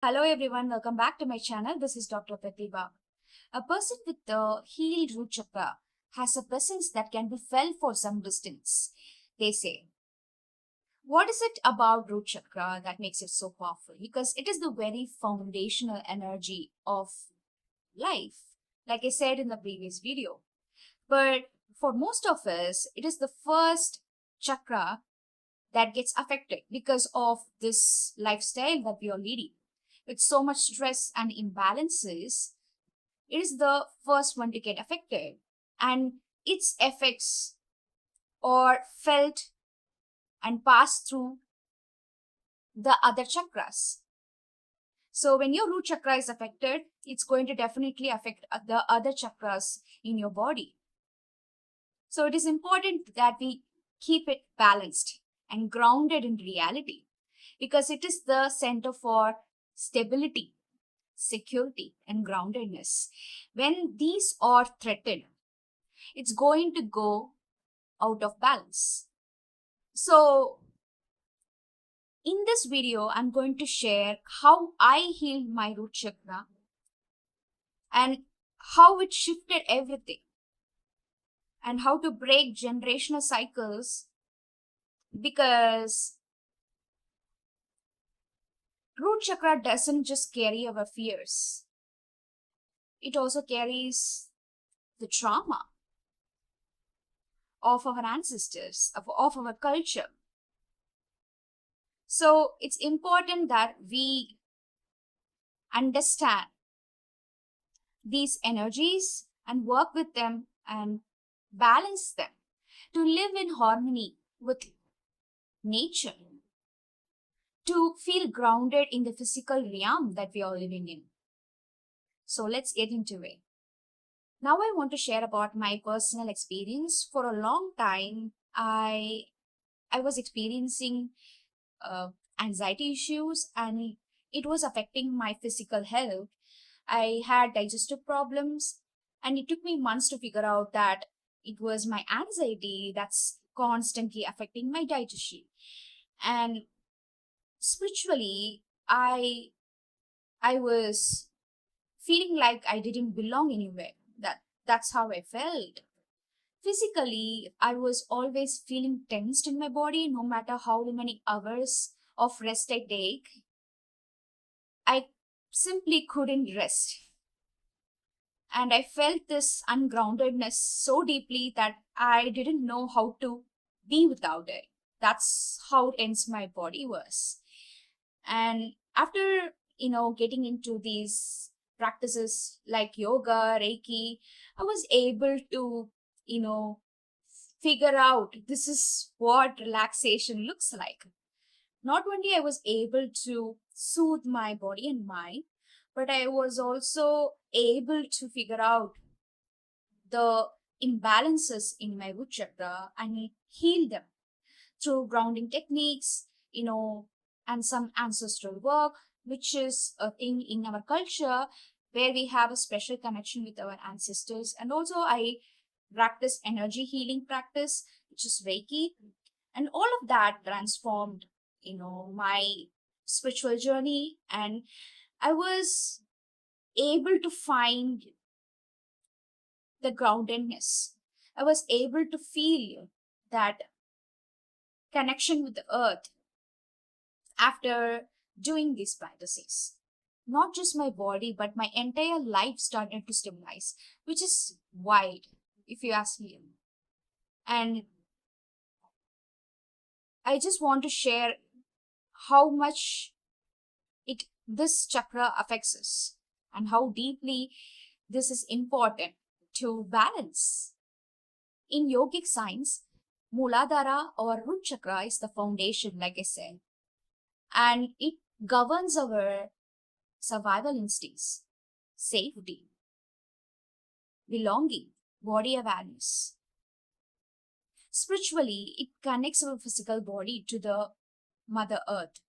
Hello everyone, welcome back to my channel. This is Dr. Pratibha. A person with the healed root chakra has a presence that can be felt for some distance, they say. What is it about root chakra that makes it so powerful? Because it is the very foundational energy of life, like I said in the previous video. But for most of us, it is the first chakra that gets affected because of this lifestyle that we are leading. With so much stress and imbalances, it is the first one to get affected. And its effects are felt and pass through the other chakras. So when your root chakra is affected, it's going to definitely affect the other chakras in your body. So it is important that we keep it balanced and grounded in reality because it is the center for stability, security, and groundedness. When these are threatened, it's going to go out of balance. So, in this video, I'm going to share how I healed my root chakra and how it shifted everything and how to break generational cycles because root chakra doesn't just carry our fears, it also carries the trauma of our ancestors, of our culture. So it's important that we understand these energies and work with them and balance them to live in harmony with nature, to feel grounded in the physical realm that we are living in. So let's get into it. Now I want to share about my personal experience. For a long time, I was experiencing anxiety issues and it was affecting my physical health. I had digestive problems, and it took me months to figure out that it was my anxiety that's constantly affecting my digestion. And spiritually, I was feeling like I didn't belong anywhere. That's how I felt. Physically, I was always feeling tensed in my body, no matter how many hours of rest I take. I simply couldn't rest. And I felt this ungroundedness so deeply that I didn't know how to be without it. That's how tense my body was. And after, getting into these practices like yoga, Reiki, I was able to, you know, figure out this is what relaxation looks like. Not only I was able to soothe my body and mind, but I was also able to figure out the imbalances in my root chakra and heal them through grounding techniques, and some ancestral work, which is a thing in our culture where we have a special connection with our ancestors. And also, I practice energy healing practice, which is Reiki, and all of that transformed, my spiritual journey, and I was able to find the groundedness. I was able to feel that connection with the earth after doing these practices. Not just my body, but my entire life started to stabilize, which is wild, if you ask me. And I just want to share how much it this chakra affects us and how deeply this is important to balance. In yogic science, Muladhara or root chakra is the foundation, like I said, and it governs our survival instincts, safety, belonging, body awareness. Spiritually, it connects our physical body to the Mother Earth.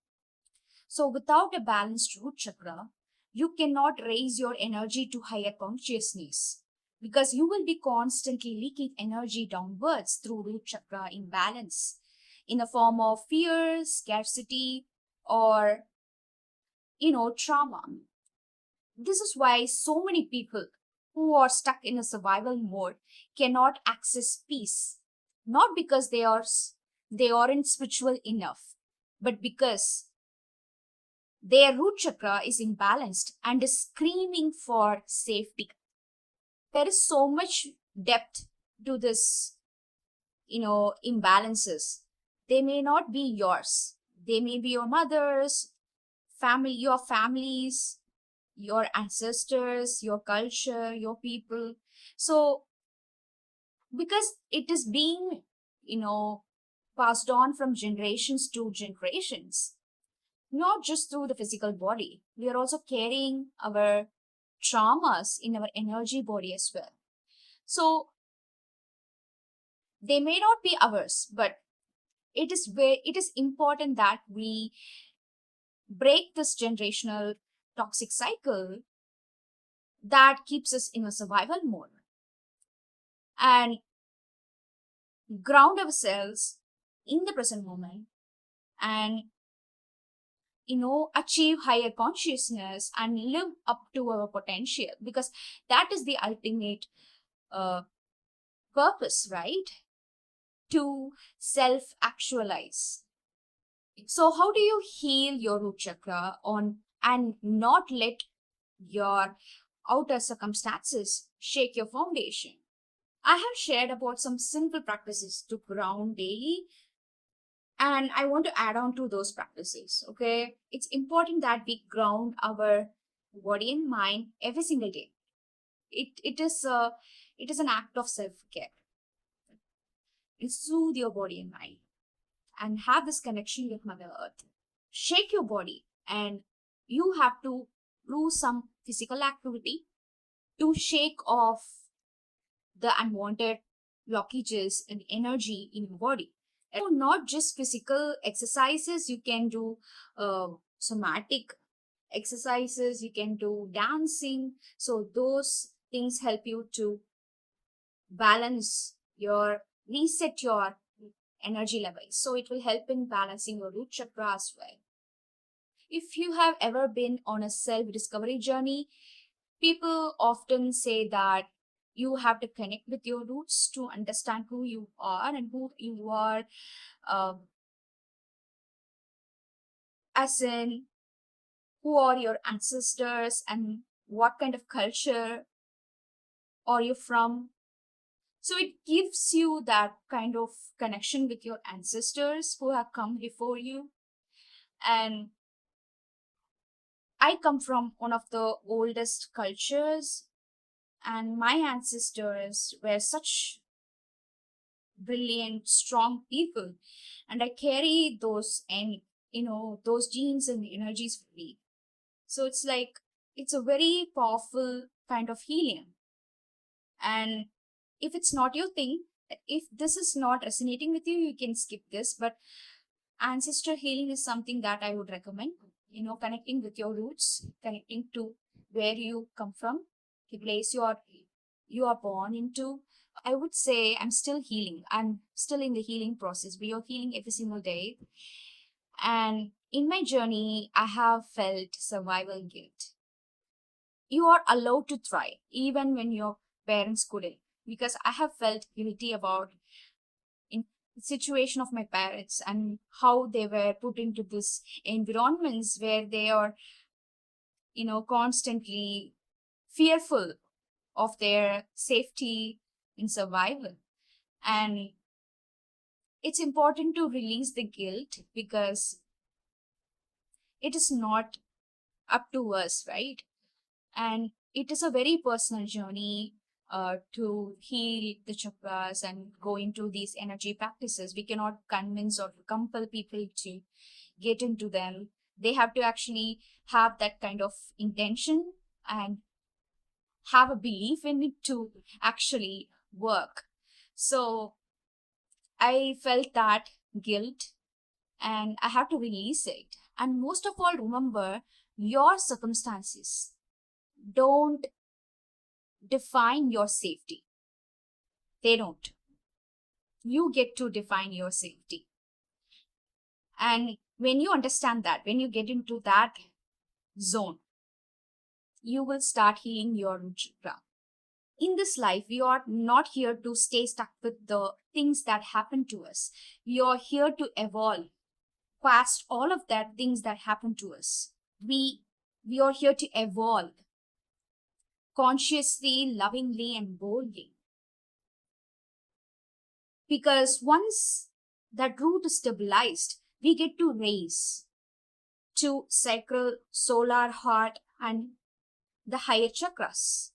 So, without a balanced root chakra, you cannot raise your energy to higher consciousness because you will be constantly leaking energy downwards through root chakra imbalance in the form of fear, scarcity, or trauma. This is why so many people who are stuck in a survival mode cannot access peace. Not because they aren't spiritual enough, but because their root chakra is imbalanced and is screaming for safety. There is so much depth to this, imbalances. They may not be yours. They may be your mother's, your families, your ancestors, your culture, your people. So, because it is being, passed on from generations to generations, not just through the physical body, we are also carrying our traumas in our energy body as well. So, they may not be ours, but it is important that we break this generational toxic cycle that keeps us in a survival mode and ground ourselves in the present moment and achieve higher consciousness and live up to our potential, because that is the ultimate uh, purpose, right? To self actualize. So how do you heal your root chakra on and not let your outer circumstances shake your foundation? I have shared about some simple practices to ground daily, and I want to add on to those practices. Okay, it's important that we ground our body and mind every single day. It is an act of self care. Soothe your body and mind and have this connection with Mother Earth. Shake your body, and you have to do some physical activity to shake off the unwanted blockages and energy in your body. So not just physical exercises, you can do somatic exercises, you can do dancing. So those things help you to balance reset your energy levels. So it will help in balancing your root chakra as well. If you have ever been on a self discovery journey, people often say that you have to connect with your roots to understand who you are and who you are, um, as in who are your ancestors and what kind of culture are you from. So it gives you that kind of connection with your ancestors who have come before you. And I come from one of the oldest cultures, and my ancestors were such brilliant, strong people, and I carry those and those genes and energies with me. So it's like it's a very powerful kind of healing. And if it's not your thing, if this is not resonating with you, you can skip this. But ancestor healing is something that I would recommend. Connecting with your roots, connecting to where you come from, the place you are born into. I would say I'm still healing. I'm still in the healing process. We are healing every single day. And in my journey, I have felt survival guilt. You are allowed to try, even when your parents couldn't. Because I have felt guilty about in situation of my parents and how they were put into this environments where they are, constantly fearful of their safety in survival. And it's important to release the guilt because it is not up to us, right? And it is a very personal journey to heal the chakras and go into these energy practices. We cannot convince or compel people to get into them. They have to actually have that kind of intention and have a belief in it to actually work. So I felt that guilt and I have to release it. And most of all, remember your circumstances don't define your safety. They don't. You get to define your safety. And when you understand that, when you get into that zone, you will start healing your root chakra. In this life, we are not here to stay stuck with the things that happen to us. We are here to evolve past all of that things that happen to us. We are here to evolve consciously, lovingly, and boldly. Because once that root is stabilized, we get to raise to sacral, solar, heart, and the higher chakras.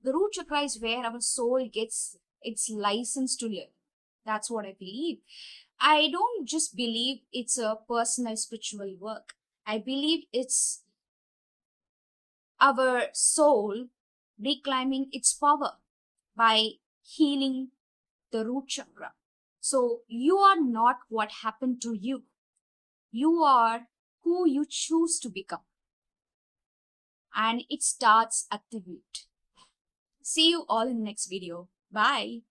The root chakra is where our soul gets its license to live. That's what I believe. I don't just believe it's a personal spiritual work. I believe it's our soul reclaiming its power by healing the root chakra. So you are not what happened to you. You are who you choose to become. And it starts at the root. See you all in the next video. Bye.